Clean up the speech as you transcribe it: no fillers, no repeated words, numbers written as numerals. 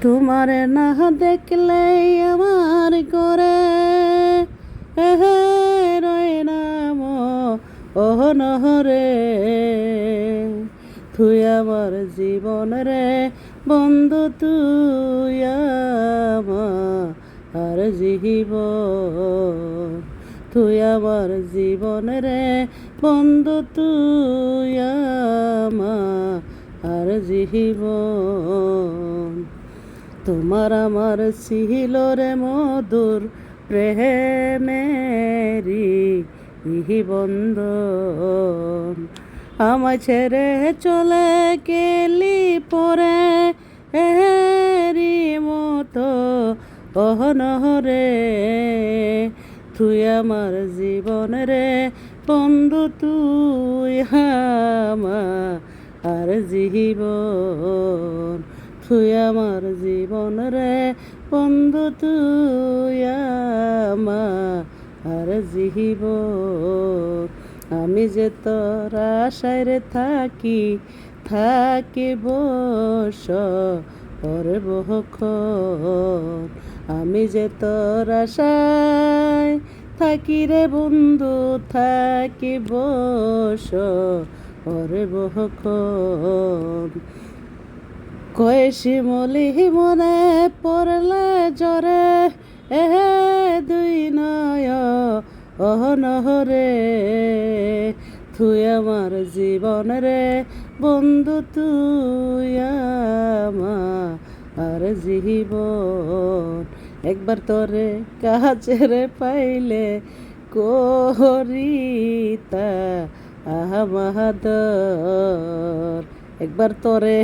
তোমারে না দেখলে আমার করে রয় নাম ওহ নহরে তুই আমার জীবন রে বন্ধু তুই আমার জীবন তুই আমার জীবন রে বন্ধু তুই আমার জীবন তোমার আমার ছিল রে মধুর প্রেমেরি বন্ধন আমায় ছেড়ে চলে গেলি পরে এরি মতো অহনহরে তুই আমার জীবন রে বন্ধু তুই আমার জীবন তুই আমার জীবন রে বন্ধু তুই আমার জীবন আমি যে তোর আশায় রে থাকি বস পরে বহুক্ষণ আমি যে তোর আশায় থাকি রে বন্ধু থাকি বস পরে বহুক্ষণ কয়ে শিমলি মনে পড়লে জ্বরে দুই নয় অহনহরে তুই আমার জীবন রে বন্ধু তুই আমার জীবন একবার তোরে কাছের পাইলে করিতা আহমাদর একবার তোরে